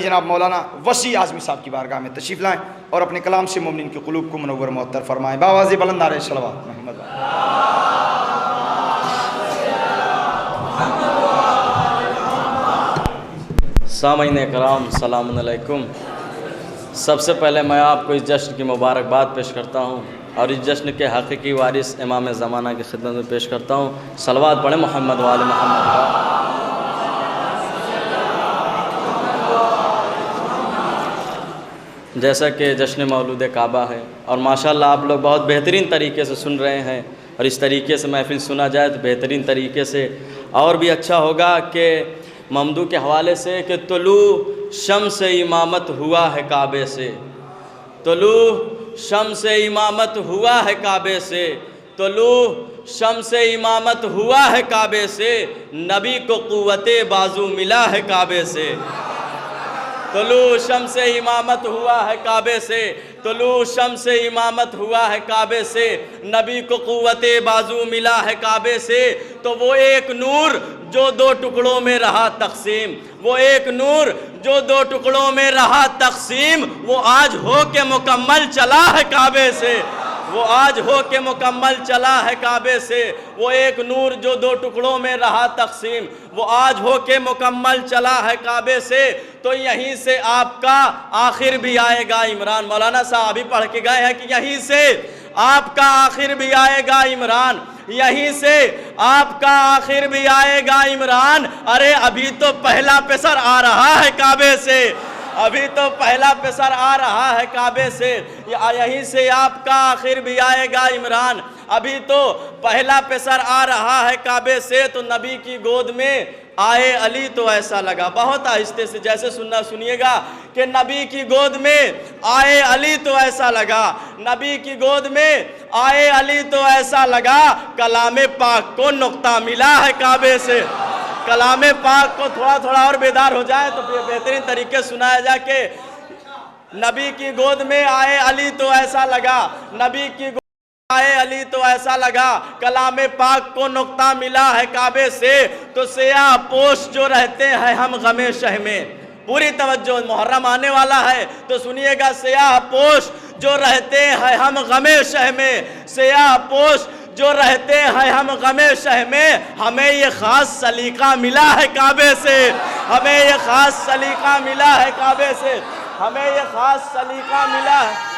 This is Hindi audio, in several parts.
जनाब मौलाना वसी आज़मी साहब की बारगाह में तशरीफ़ लाएँ और अपने कलाम से मोमिन के क़ुलूब को मुनव्वर मुअत्तर फरमाएँ। बावाज़े बुलंद नारे सलवात मोहम्मद। सामईन कराम सलाम अलैकुम। सबसे पहले मैं आपको इस जश्न की मुबारकबाद पेश करता हूँ और इस जश्न के हकीकी वारिस इमाम ज़माना की खिदमत में पेश करता हूँ। सलवात पढ़े मोहम्मद वाले मोहम्मद। जैसा कि जश्न मौलूद काबा है और माशाल्लाह आप लोग बहुत बेहतरीन तरीके से सुन रहे हैं और इस तरीके से महफिल सुना जाए तो बेहतरीन तरीके से और भी अच्छा होगा कि ममदू के हवाले से कि तुलू शम्स इमामत हुआ है काबे से, तुलू शम्स इमामत हुआ है काबे से, तुलू शम्स इमामत हुआ है काबे से, नबी को क़ुव्वते बाजू मिला है काबे से। तुलू शम्स इमामत हुआ है काबे से, तुलू शम्स इमामत हुआ है काबे से, नबी को क़ुव्वते बाजू मिला है काबे से। तो वो एक नूर जो दो टुकड़ों में रहा तक़सीम, वो एक नूर जो दो टुकड़ों में रहा तक़सीम, वो आज हो के मुकम्मल चला है काबे से, वो आज हो के मुकम्मल चला है काबे से। वो एक नूर जो दो टुकड़ों में रहा तक़सीम, वो आज हो के मुकम्मल चला है काबे से। तो यहीं से आपका आखिर भी आएगा इमरान। मौलाना साहब अभी पढ़ के गए हैं कि यहीं से आपका आखिर भी आएगा इमरान, यहीं से आपका आखिर भी आएगा इमरान। अरे अभी तो पहला पेसर आ रहा है काबे से, अभी तो पहला पेसर आ रहा है काबे से, यहीं से आपका आखिर भी आएगा इमरान। अभी तो पहला पेसर आ रहा है काबे से। तो नबी की गोद में आए अली तो ऐसा लगा, बहुत आहिस्ते से जैसे सुनना सुनिएगा कि नबी की गोद में आए अली तो ऐसा लगा, नबी की गोद में आए अली तो ऐसा लगा, कलामे पाक को नुक्ता मिला है काबे से। कलामे पाक को थोड़ा थोड़ा और बेदार हो जाए तो बेहतरीन तरीके सुनाया जाए कि नबी की गोद में आए अली तो ऐसा लगा, नबी की आए अली तो ऐसा लगा, कलामे पाक को नुक्ता मिला है काबे से। तो सियाह पोश जो रहते हैं हम गमे शह में, पूरी तवज्जो, मुहर्रम आने वाला है तो सुनिएगा। सियाह पोश जो रहते हैं हम गमे शह में, सियाह पोश जो रहते हैं हम गमे शह में, हमें ये ख़ास सलीका मिला है काबे से, हमें ये ख़ास सलीका मिला है काबे से, हमें ये ख़ास सलीका मिला है।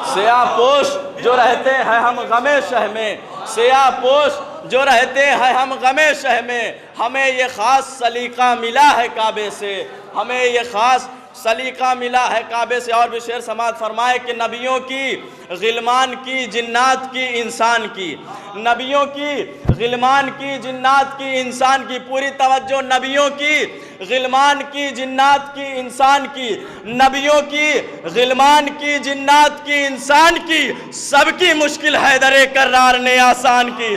सियाह पोश जो रहते हैं हम गमे शह में, सियाह पोश जो रहते हैं हम गमे शह में, हमें ये ख़ास सलीका मिला है काबे से, हमें ये ख़ास सलीका मिला है काबे से। और भी शेर समात फरमाए कि नबियों की गिलमान की जिन्नात की इंसान की, नबियों की गिलमान की जिन्नात की इंसान की, पूरी तवज्जो, नबियों की गिलमान की जिन्नात की इंसान की, नबियों की गिलमान की जिन्नात की इंसान की, सबकी मुश्किल हैदर कर्रार ने आसान की,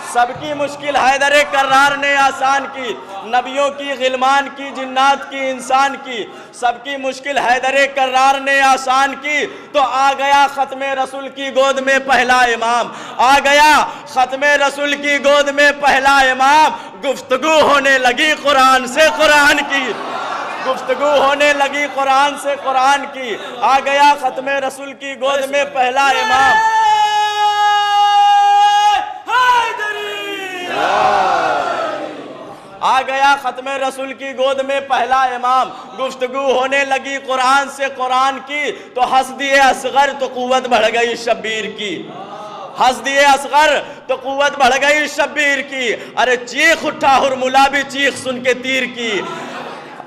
सबकी मुश्किल हैदर कर्रार ने आसान की। नबियों की गिलमान की जिन्नात की इंसान की, सबकी मुश्किल हैदर कर्रार ने आसान की। तो आ गया ख़त्मे रसूल की गोद में पहला इमाम, आ गया ख़त्मे रसूल की गोद में पहला इमाम। गुफ्तगू होने लगी कुरान से कुरान की, गुफ्तगू होने लगी कुरान से कुरान की। आ गया ख़त्मे रसूल की गोद में पहला इमाम, आ गया ख़त्मे रसूल की गोद में पहला इमाम। गुफ्तगू होने लगी कुरान से कुरान की। तो हंस दिए असगर तो क़ुव्वत बढ़ गई शब्बीर की, हंस दिए असगर तो क़ुव्वत बढ़ गई शब्बीर की। अरे चीख उठा हुरमुला भी चीख सुन के तीर की,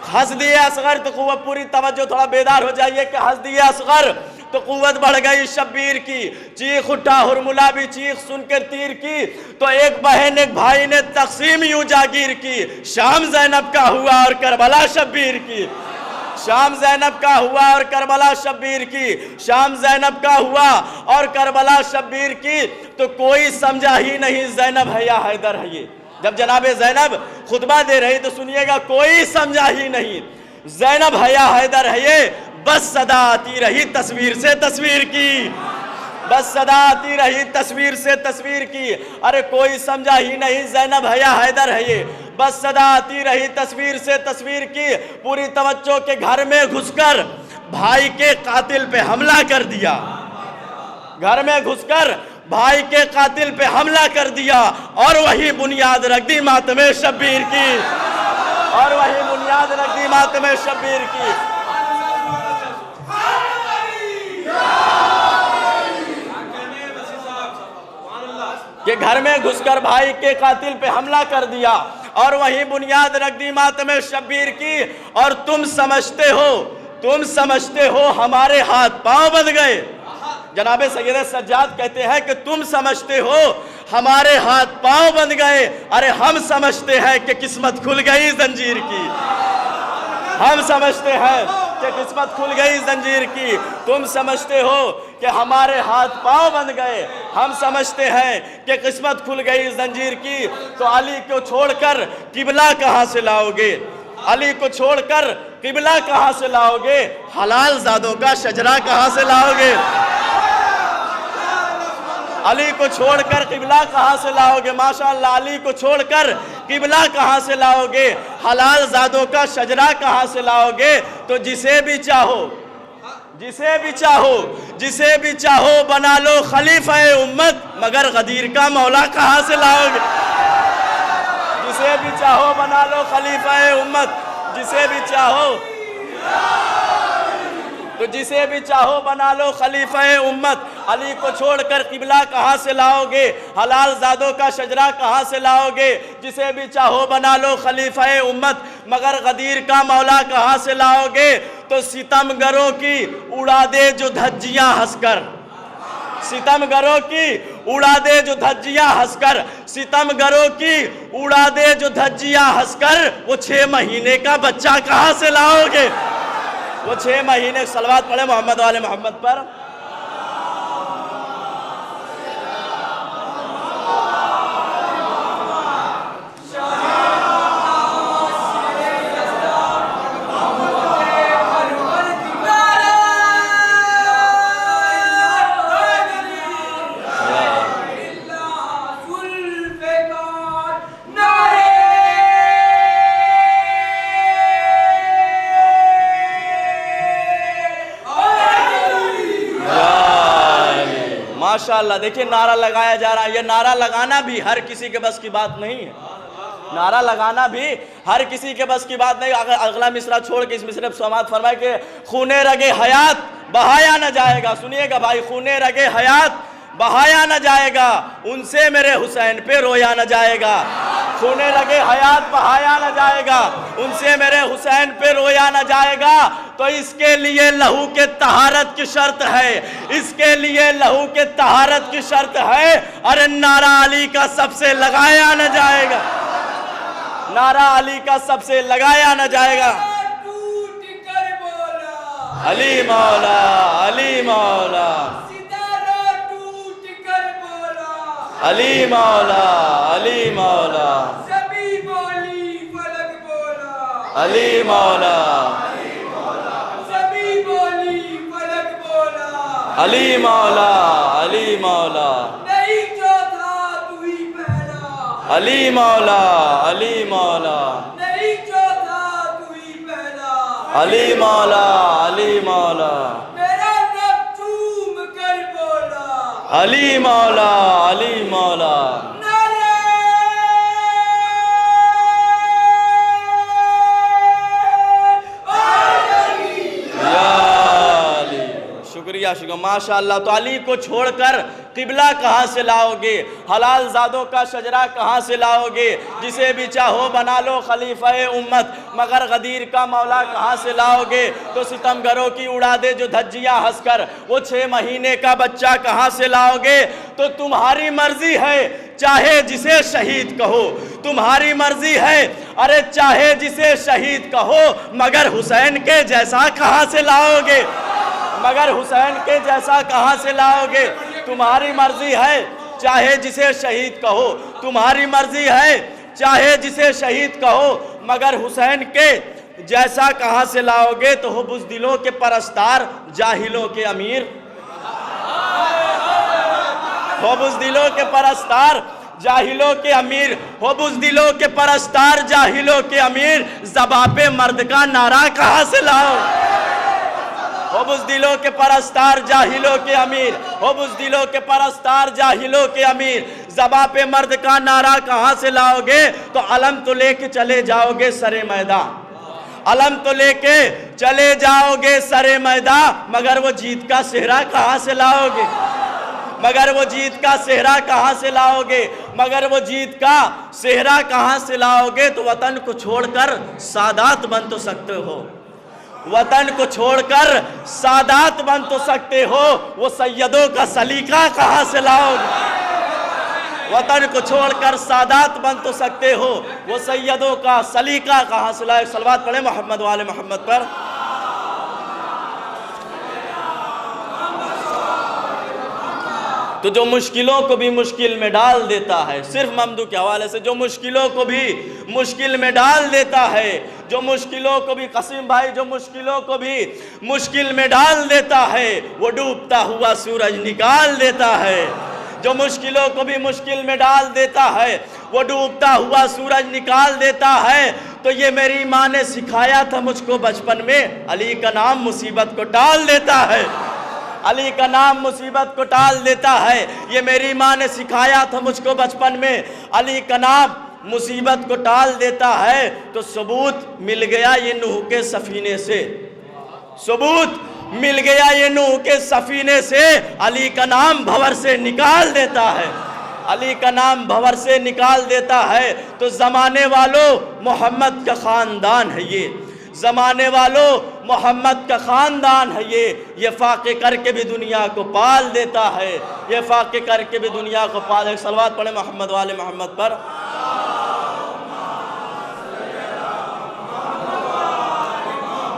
हंस दिए असगर तो क़ुव्वत, पूरी तवज्जो, थोड़ा बेदार हो जाइए कि हंस दिए असगर तो क़ुव्वत बढ़ गई शब्बीर की। चीख उठा हुरमुला भी चीख सुनकर तीर की। तो एक बहन एक भाई ने तक़सीम यूं जागीर की, शाम ज़ैनब का हुआ और करबला शब्बीर की, शाम ज़ैनब का हुआ और करबला शब्बीर की, शाम ज़ैनब का हुआ और करबला शब्बीर की। तो कोई समझा ही नहीं ज़ैनब है या हैदर है ये। जब जनाब ज़ैनब खुतबा दे रही तो सुनिएगा, कोई समझा ही नहीं, ज़ैनब है या हैदर है ये, बस सदा आती रही तस्वीर से तस्वीर की, बस सदा आती रही तस्वीर से तस्वीर की। अरे कोई समझा ही नहीं ज़ैनब है या हैदर है ये, बस सदा आती रही तस्वीर से तस्वीर की। पूरी तवज्जो के घर में घुसकर भाई के कातिल पे हमला कर दिया, घर में घुसकर भाई के कातिल पे हमला कर दिया, और वही बुनियाद रख दी मातमे शब्बीर की, और वही बुनियाद रख दी मातमे शब्बीर की। कि घर में घुसकर भाई के कातिल पे हमला कर दिया और वही बुनियाद रख दी मातमे शब्बीर की। और तुम समझते हो हमारे हाथ पांव बंध गए। जनाबे सैयद सज्जाद कहते हैं कि तुम समझते हो हमारे हाथ पांव बंध गए, अरे हम समझते हैं कि किस्मत खुल गई जंजीर की, हम समझते हैं कि किस्मत खुल गई जंजीर की। तुम समझते हो कि हमारे हाथ पांव बंध गए, हम समझते हैं कि किस्मत खुल गई जंजीर की। तो अली को छोड़कर किबला कहां से लाओगे, अली को छोड़कर किबला कहां से लाओगे, हलाल जादों का शजरा कहां से लाओगे, अली को छोड़कर किबला कहां से लाओगे, माशाअल्लाह अली को छोड़कर किबला कहां से लाओगे, हलाल जादों का शजरा कहां से लाओगे। तो जिसे भी चाहो बना लो खलीफा उम्मत, मगर गदीर का मौला कहां से लाओगे। जिसे भी चाहो बना लो खलीफा उम्मत, जिसे भी चाहो बना लो खलीफा उम्मत। अली को छोड़कर किबला कहां से लाओगे, हलाल जादों का शजरा कहां से लाओगे। जिसे भी चाहो बना लो खलीफा उम्मत, मगर गदीर का मौला कहां से लाओगे। तो सितमगरों की उड़ा दे जो धज्जियां हंसकर, सितमगरों की उड़ा दे जो धज्जियां हंसकर, सितमगरों की उड़ा दे जो धज्जियां हंसकर। वो 6 महीने का बच्चा कहां से लाओगे, वो 6 महीने। सलवात पढ़े मोहम्मद वाले मोहम्मद पर। माशाअल्लाह देखिए नारा लगाया जा रहा है। ये नारा लगाना भी हर किसी के बस की बात नहीं है, नारा लगाना भी हर किसी के बस की बात नहीं। अगर अगला मिसरा छोड़ के इस मिसरे पर समात फरमाए कि खूने रगे हयात बहाया न जाएगा। सुनिएगा भाई, खूने रगे हयात बहाया न जाएगा, उनसे मेरे हुसैन पे रोया न जाएगा। खूने लगे हयात बहाया न जाएगा, उनसे मेरे हुसैन पे रोया न जाएगा। तो इसके लिए लहू के तहारत की शर्त है, इसके लिए लहू के तहारत की शर्त है। अरे नारा अली का सबसे लगाया न जाएगा, नारा अली का सबसे लगाया न जाएगा। अली मौला, अली मौला, अली मौला, अली मौला, सभी बोली फलक बोला। अली मौला, सभी बोली फलक बोला। अली मौला, अली मौला, नहीं जो था तू ही पहला। अली मौला, अली मौला, नहीं जो था तू ही पहला। अली मौला, अली मौला, अली मौला, अली मौला। शुक्रिया शुक्रिया माशाअल्लाह। तो अली को छोड़कर किबला कहाँ से लाओगे, हलाल जादों का शजरा कहाँ से लाओगे। जिसे भी चाहो बना लो खलीफा उम्मत, मगर गदीर का मौला कहाँ से लाओगे। तो सितमगरों की उड़ा दे जो धज्जियाँ हंसकर, वो 6 महीने का बच्चा कहाँ से लाओगे। तो तुम्हारी मर्जी है चाहे जिसे शहीद कहो, तुम्हारी मर्जी है, अरे चाहे जिसे शहीद कहो, मगर हुसैन के जैसा कहाँ से लाओगे, मगर हुसैन के जैसा कहाँ से लाओगे। तुम्हारी मर्जी है चाहे जिसे शहीद कहो, तुम्हारी मर्जी है चाहे जिसे शहीद कहो, मगर हुसैन के जैसा कहाँ से लाओगे तो हो बुज़दिलों के परस्तार जाहिलों के अमीर, हो बुज़दिलों के परस्तार जाहिलों के अमीर, हो बुज़दिलों के परस्तार जाहिलों के अमीर, ज़बापे मर्द का नारा कहाँ से लाओ, हो बुज़दिलों के परस्तार जाहिलों के अमीर, हो बुज़दिलों के परस्तार जाहिलों के अमीर, ज़बापे मर्द का नारा कहाँ से लाओगे, तो अलम तो लेके चले जाओगे सरे मैदान, अलम तो लेके चले जाओगे सरे मैदान, मगर वो जीत का सेहरा कहाँ से लाओगे, मगर वो जीत का सेहरा कहाँ से लाओगे, मगर वो जीत का सेहरा कहाँ से लाओगे, तो वतन को छोड़कर सादात बन तो सकते हो, वतन को छोड़कर सादात बन तो सकते हो, वो सैयदों का सलीका कहाँ से लाओगे, वतन को छोड़कर सादात बन तो सकते हो, वो सैयदों का सलीका कहाँ से लाए। सलवात पढ़े मोहम्मद वाले मोहम्मद पर। तो जो मुश्किलों को भी मुश्किल में डाल देता है, सिर्फ ममदू के हवाले से, जो मुश्किलों को भी मुश्किल में डाल देता है, जो मुश्किलों को भी, कसीम भाई, जो मुश्किलों को भी मुश्किल में डाल देता है, वो डूबता हुआ सूरज निकाल देता है, जो मुश्किलों को भी मुश्किल में डाल देता है, वो डूबता हुआ सूरज निकाल देता है। तो ये मेरी माँ ने सिखाया था मुझको बचपन में, अली का नाम मुसीबत को टाल देता है, अली का नाम मुसीबत को टाल देता है। ये मेरी माँ ने सिखाया था मुझको बचपन में, अली का नाम मुसीबत को टाल देता है। तो सबूत मिल गया ये नूह के सफीने से, सबूत मिल गया ये नूह के सफीने से, अली का नाम भंवर से निकाल देता है, अली का नाम भंवर से निकाल देता है। तो ज़माने वालों मोहम्मद का ख़ानदान है ये, ज़माने वालों मोहम्मद का ख़ानदान है ये फाक़े करके भी दुनिया को पाल देता है, ये फाक़े करके भी दुनिया को पाल। सलवात पढ़े मोहम्मद वाले मोहम्मद पर।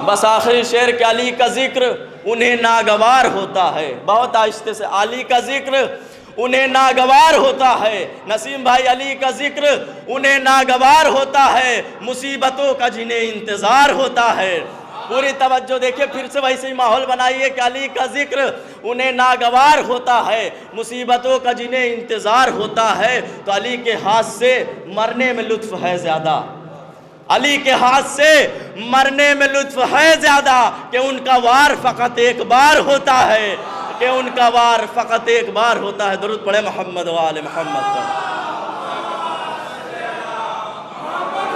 बस आखिरी शेर के, अली का जिक्र उन्हें नागवार होता है, बहुत आहिस्ते से, अली का जिक्र उन्हें नागवार होता है। नसीम भाई, अली का जिक्र उन्हें नागवार होता है, मुसीबतों का जिन्हें इंतज़ार होता है। पूरी तवज्जो देखिए, फिर से वैसे ही माहौल बनाइए कि अली का जिक्र उन्हें नागवार होता है, मुसीबतों का जिन्हें इंतज़ार होता है। तो अली के हाथ से मरने में लुत्फ़ है ज़्यादा, अली के हाथ से मरने में लुत्फ़ है ज़्यादा, कि उनका वार फ़कत एक बार होता है, कि उनका वार फ़कत एक बार होता है। दुरूद पढ़े मोहम्मद वाले मोहम्मद पर।